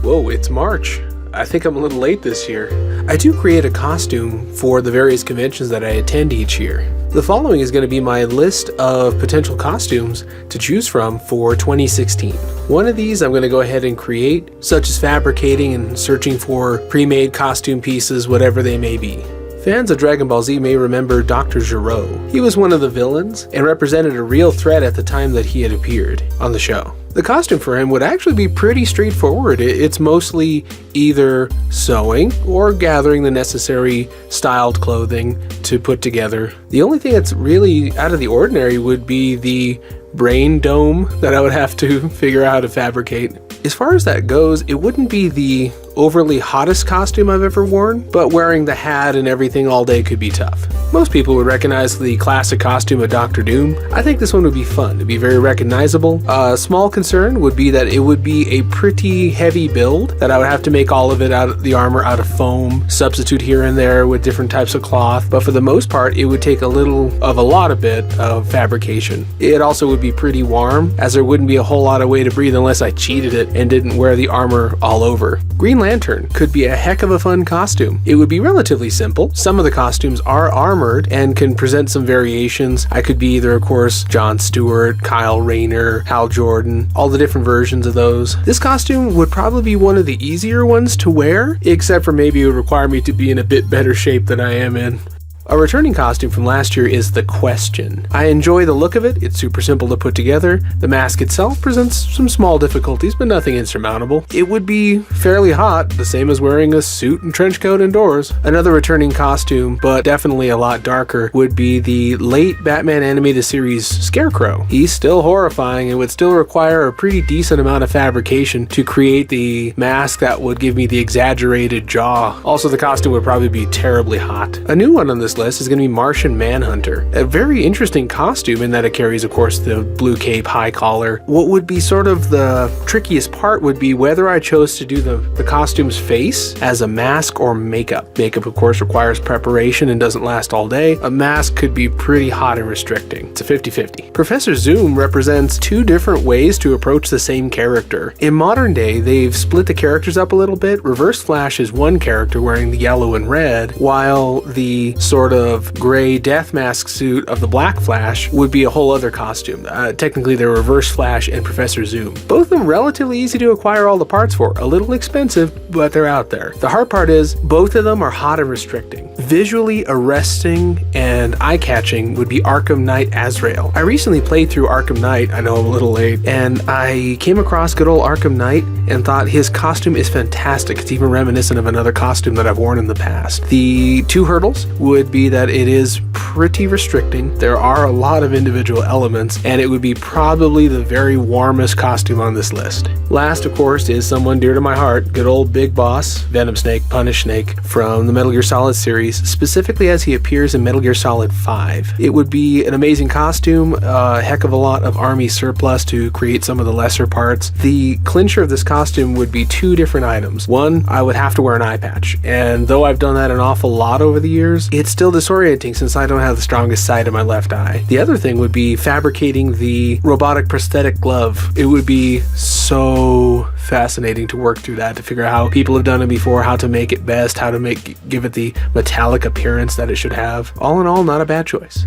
Whoa, it's March. I think I'm a little late this year. I do create a costume for the various conventions that I attend each year. The following is going to be my list of potential costumes to choose from for 2016. One of these I'm going to go ahead and create, such as fabricating and searching for pre-made costume pieces, whatever they may be. Fans of Dragon Ball Z may remember Dr. Gero. He was one of the villains and represented a real threat at the time that he had appeared on the show. The costume for him would actually be pretty straightforward. It's mostly either sewing or gathering the necessary styled clothing to put together. The only thing that's really out of the ordinary would be the brain dome that I would have to figure out how to fabricate. As far as that goes, it wouldn't be the overly hottest costume I've ever worn, but wearing the hat and everything all day could be tough. Most people would recognize the classic costume of Dr. Doom. I think this one would be fun. It'd be very recognizable. A small concern would be that it would be a pretty heavy build, that I would have to make all of it out of the armor out of foam, substitute here and there with different types of cloth, but for the most part it would take a lot of fabrication. It also would be pretty warm, as there wouldn't be a whole lot of way to breathe unless I cheated it and didn't wear the armor all over. Green Lantern could be a heck of a fun costume. It would be relatively simple. Some of the costumes are armored and can present some variations. I could be either, of course, Jon Stewart, Kyle Rayner, Hal Jordan, all the different versions of those. This costume would probably be one of the easier ones to wear, except for maybe it would require me to be in a bit better shape than I am in. A returning costume from last year is the Question. I enjoy the look of it. It's super simple to put together. The mask itself presents some small difficulties, but nothing insurmountable. It would be fairly hot, the same as wearing a suit and trench coat indoors. Another returning costume, but definitely a lot darker, would be the late Batman animated series Scarecrow. He's still horrifying and would still require a pretty decent amount of fabrication to create the mask that would give me the exaggerated jaw. Also, the costume would probably be terribly hot. A new one on this list is going to be Martian Manhunter. A very interesting costume in that it carries, of course, the blue cape, high collar. What would be sort of the trickiest part would be whether I chose to do the costume's face as a mask or makeup. Makeup, of course, requires preparation and doesn't last all day. A mask could be pretty hot and restricting. It's a 50-50. Professor Zoom represents two different ways to approach the same character. In modern day, they've split the characters up a little bit. Reverse Flash is one character wearing the yellow and red, while the sort of gray death mask suit of the Black Flash would be a whole other costume. Technically, they're Reverse Flash and Professor Zoom. Both of them relatively easy to acquire all the parts for. A little expensive, but they're out there. The hard part is both of them are hot and restricting. Visually arresting and eye-catching would be Arkham Knight Azrael. I recently played through Arkham Knight, I know I'm a little late, and I came across good old Arkham Knight and thought his costume is fantastic. It's even reminiscent of another costume that I've worn in the past. The two hurdles would be that it is pretty restricting. There are a lot of individual elements, and it would be probably the very warmest costume on this list. Last, of course, is someone dear to my heart, good old Big Boss, Venom Snake, Punish Snake, from the Metal Gear Solid series, specifically as he appears in Metal Gear Solid 5. It would be an amazing costume, a heck of a lot of army surplus to create some of the lesser parts. The clincher of this costume would be two different items. One, I would have to wear an eye patch, and though I've done that an awful lot over the years, it's still disorienting since I don't have the strongest sight in my left eye. The other thing would be fabricating the robotic prosthetic glove. It would be so fascinating to work through that, to figure out how people have done it before, how to make it best, how to give it the metallic appearance that it should have. All in all, not a bad choice.